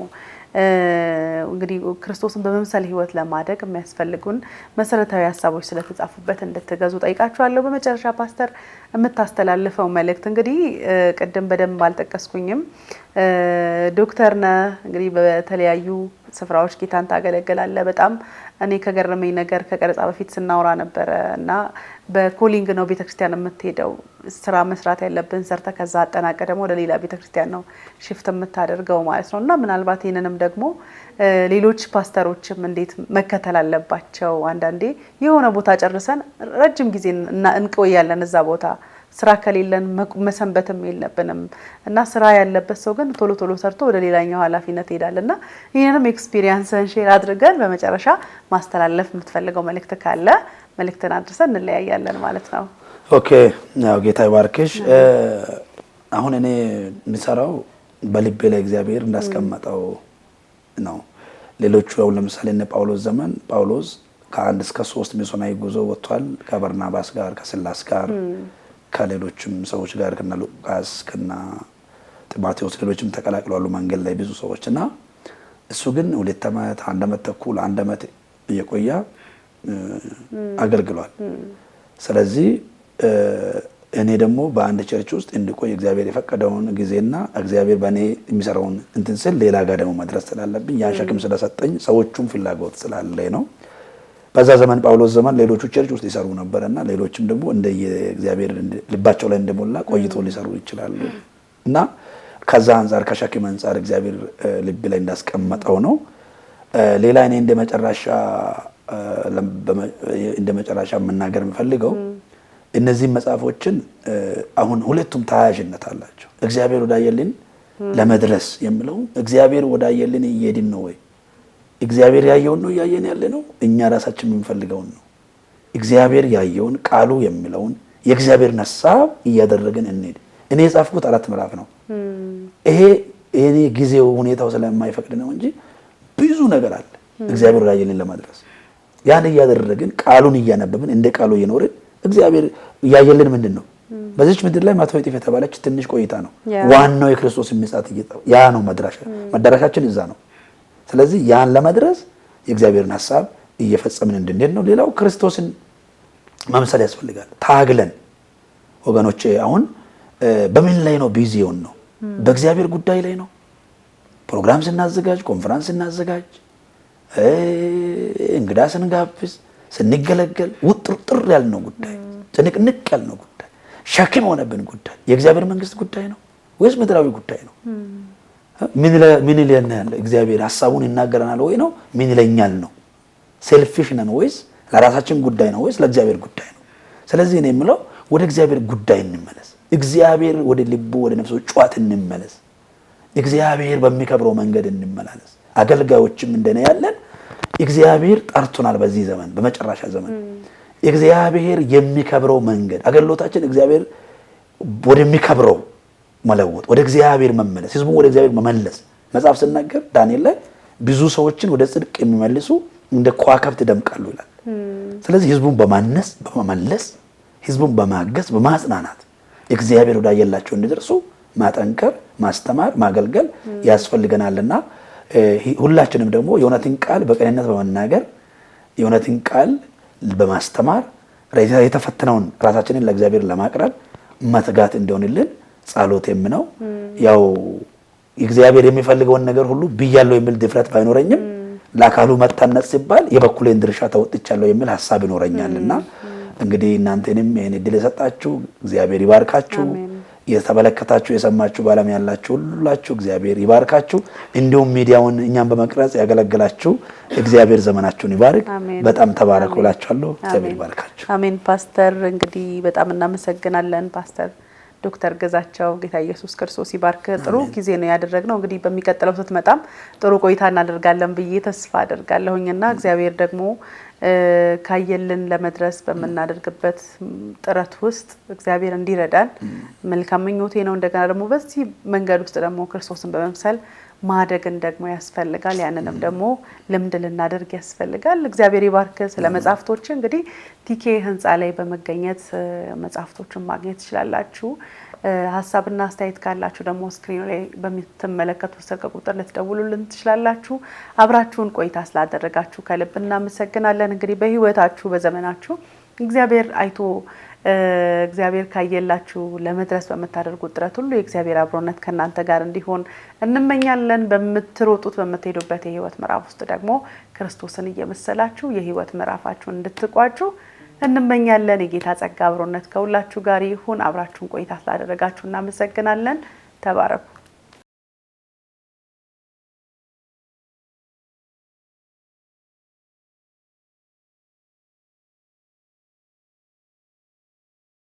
እንግዲህ ክርስቶስን በመምሰል ህይወት ለማደግ የሚያስፈልጉን መሰረታዊ ሀሳቦች ስለተጻፉበት እንድትገዙ ጠይቃችኋለሁ። በመጨረሻ ፓስተር የምታስተላልፈው መልእክት እንግዲህ ቅድም በደንብ አልጠቀስኩኝም። ዶክተር ነህ እንግዲህ በተለያዩ ስፍራዎች ጌታን ታገለግላለህ። በጣም እኔ ከገረመኝ ነገር ከቀረጻ በፊት ስናወራ ነበረ እና በኮሊንግ ነው ቤተክርስቲያን የምትሄደው። ስራ መስራት ያለብን ሰርተ ከዛ አጠናቀ ደግሞ ወደ ሌላ ቤተክርስቲያን ነው ሽፍት የምታደርገው ማለት ነው እና ምናልባት ይህንንም ደግሞ ሌሎች ፓስተሮችም እንዴት መከተል አለባቸው። አንዳንዴ የሆነ ቦታ ጨርሰን ረጅም ጊዜ እንቆያለን እዛ ቦታ ስራ ከሌለን መሰንበትም የለብንም እና ስራ ያለበት ሰው ግን ቶሎ ቶሎ ሰርቶ ወደ ሌላኛው ኃላፊነት ይሄዳልና ይሄንም ኤክስፒሪየንስን ሼር አድርገን በመጨረሻ ማስተላለፍ የምትፈልገው መልእክት ካለ መልእክትን አድርሰን እንለያያለን ማለት ነው። ኦኬ ያው ጌታ ይባርክሽ። አሁን እኔ የሚሰራው በልቤ ላይ እግዚአብሔር እንዳስቀመጠው ነው። ሌሎቹ ያው ለምሳሌ እነ ጳውሎስ ዘመን ጳውሎስ ከ1 እስከ 3 ሚስዮናዊ ጉዞ ወጥቷል። ከበርናባስ ጋር ከስላስ ጋር ከሌሎችም ሰዎች ጋር ከነ ሉቃስ ከነ ጢሞቴዎስ ሌሎችም ተቀላቅለዋል መንገድ ላይ ብዙ ሰዎችና እሱ ግን 2 ዓመት 1 ዓመት ተኩል 1 ዓመት እየቆየ አገልግሏል። ስለዚህ እኔ ደግሞ በአንድ ቸርች ውስጥ እንድቆይ እግዚአብሔር የፈቀደውን ጊዜና እግዚአብሔር በእኔ የሚሰራውን እንትን ስል ሌላ ጋር ደግሞ መድረስ ስላለብኝ ያ ሸክም ስለሰጠኝ ሰዎቹም ፍላጎት ስላለኝ ነው። በዛ ዘመን ጳውሎስ ዘመን ሌሎቹ ቸርች ውስጥ ይሰሩ ነበርና ሌሎችም ደግሞ እንደ እግዚአብሔር ልባቸው ላይ እንደሞላ ቆይቶ ሊሰሩ ይችላሉ እና ከዛ አንፃር ከሸክም አንፃር እግዚአብሔር ልብ ላይ እንዳስቀመጠው ነው። ሌላ እኔ እንደ መጨረሻ መናገር የምፈልገው እነዚህ መጽሐፎችን አሁን ሁለቱም ተያያዥነት አላቸው። እግዚአብሔር ወዳየልን ለመድረስ የሚለው እግዚአብሔር ወዳየልን እየሄድን ነው ወይ? እግዚአብሔር ያየውን ነው እያየን ያለ ነው? እኛ ራሳችን የምንፈልገውን ነው? እግዚአብሔር ያየውን ቃሉ የሚለውን የእግዚአብሔርን ሐሳብ እያደረግን እንሄድ። እኔ የጻፍኩት 4 ምዕራፍ ነው። ይሄ እኔ ጊዜው ሁኔታው ስለማይፈቅድ ነው እንጂ ብዙ ነገር አለ እግዚአብሔር ወዳየልን ለመድረስ። ያን እያደረግን ቃሉን እያነበብን እንደ ቃሉ እየኖርን እግዚአብሔር ያየልን ምንድነው? በዚች ምድር ላይ 100 እጥፍ የተባለች ትንሽ ቆይታ ነው። ዋናው የክርስቶስ ምጽአት ያ ነው መዳረሻችን እዛ ነው። ስለዚህ ያን ለመድረስ የእግዚአብሔርን ሐሳብ እየፈጸምን እንድንሄድ ነው። ሌላው ክርስቶስን መምሰል ያስፈልጋል። ታግለን ወገኖቼ አሁን በምን ላይ ነው ቢዚ ሆን ነው? በእግዚአብሔር ጉዳይ ላይ ነው። ፕሮግራም ስናዘጋጅ፣ ኮንፈረንስ ስናዘጋጅ፣ እንግዳ ስንጋብዝ፣ ስንገለገል ውጥርጥር ያልነው ጉዳይ፣ ትንቅንቅ ያልነው ጉዳይ፣ ሸክም ሆነብን ጉዳይ የእግዚአብሔር መንግስት ጉዳይ ነው ወይስ ምድራዊ ጉዳይ ነው? ምን ይለና ያለ እግዚአብሔር ሐሳቡን ይናገረናል ወይ ነው? ምን ይለኛል ነው? ሴልፊሽ ነን ወይስ ለራሳችን ጉዳይ ነው ወይስ ለእግዚአብሔር ጉዳይ ነው? ስለዚህ እኔ የምለው ወደ እግዚአብሔር ጉዳይ እንመለስ። እግዚአብሔር ወደ ልቡ ወደ ነፍሱ ጫት እንመለስ። እግዚአብሔር በሚከብረው መንገድ እንመላለስ። አገልጋዮችም እንደነ ያለን እግዚአብሔር ጠርቶናል። በዚህ ዘመን በመጨረሻ ዘመን እግዚአብሔር የሚከብረው መንገድ አገልግሎታችን እግዚአብሔር ወደሚከብረው መለወጥ፣ ወደ እግዚአብሔር መመለስ፣ ህዝቡ ወደ እግዚአብሔር መመለስ። መጽሐፍ ሲናገር ዳንኤል ላይ ብዙ ሰዎችን ወደ ጽድቅ የሚመልሱ እንደ ከዋክብት ይደምቃሉ ይላል። ስለዚህ ህዝቡን በማነስ በመመለስ ህዝቡን በማገዝ በማጽናናት እግዚአብሔር ወዳየላቸው እንዲደርሱ ማጠንከር፣ ማስተማር፣ ማገልገል ያስፈልገናልና ሁላችንም ደግሞ የእውነትን ቃል በቀኝነት በመናገር የእውነትን ቃል በማስተማር የተፈተነውን ራሳችንን ለእግዚአብሔር ለማቅረብ መትጋት እንደሆነልን ጸሎቴም ነው። ያው እግዚአብሔር የሚፈልገውን ነገር ሁሉ ብያለሁ የሚል ድፍረት ባይኖረኝም ለአካሉ መታነጽ ሲባል የበኩሌን ድርሻ ተወጥቻለሁ የሚል ሐሳብ ይኖረኛልና እንግዲህ እናንተንም ይሄን እድል የሰጣችሁ እግዚአብሔር ይባርካችሁ። የተመለከታችሁ የሰማችሁ ባለም ያላችሁ ሁላችሁ እግዚአብሔር ይባርካችሁ። እንዲሁም ሚዲያውን እኛን በመቅረጽ ያገለግላችሁ እግዚአብሔር ዘመናችሁን ይባርክ። በጣም ተባረኩ እላችኋለሁ። እግዚአብሔር ይባርካችሁ። አሜን። ፓስተር እንግዲህ በጣም እናመሰግናለን። ፓስተር ዶክተር ገዛቸው ጌታ ኢየሱስ ክርስቶስ ይባርክ። ጥሩ ጊዜ ነው ያደረግነው። እንግዲህ በሚቀጥለው ስትመጣም ጥሩ ቆይታ እናደርጋለን ብዬ ተስፋ አደርጋለሁኝና እግዚአብሔር ደግሞ ካየልን ለመድረስ በመናደርግበት ጥረት ውስጥ እግዚአብሔር እንዲረዳን መልካም ምኞቴ ነው። እንደገና ደግሞ በዚህ መንገድ ውስጥ ደግሞ ክርስቶስን በመምሰል ማደግን ደግሞ ያስፈልጋል። ያንንም ደግሞ ልምድ ልናደርግ ያስፈልጋል። እግዚአብሔር ይባርክ። ስለ መጻፍቶች እንግዲህ ቲኬ ህንጻ ላይ በመገኘት መጻፍቶችን ማግኘት ትችላላችሁ። ሐሳብና አስተያየት ካላችሁ ደግሞ ስክሪኑ ላይ በምትመለከቱት ስልክ ቁጥር ልትደውሉልን ትችላላችሁ። አብራችሁን ቆይታ ስላደረጋችሁ ከልብ እናመሰግናለን። እንግዲህ በህይወታችሁ በዘመናችሁ እግዚአብሔር አይቶ እግዚአብሔር ካየላችሁ ለመድረስ በመታደርጉት ጥረት ሁሉ የእግዚአብሔር አብሮነት ከናንተ ጋር እንዲሆን እንመኛለን። በመትሮጡት በመትሄዱበት የህይወት ምዕራፍ ውስጥ ደግሞ ክርስቶስን እየመሰላችሁ የህይወት ምዕራፋችሁን እንድትቋጩ እንመኛለን። የጌታ ጸጋ አብሮነት ከሁላችሁ ጋር ይሁን። አብራችሁን ቆይታ ስላደረጋችሁ እናመሰግናለን። ተባረኩ።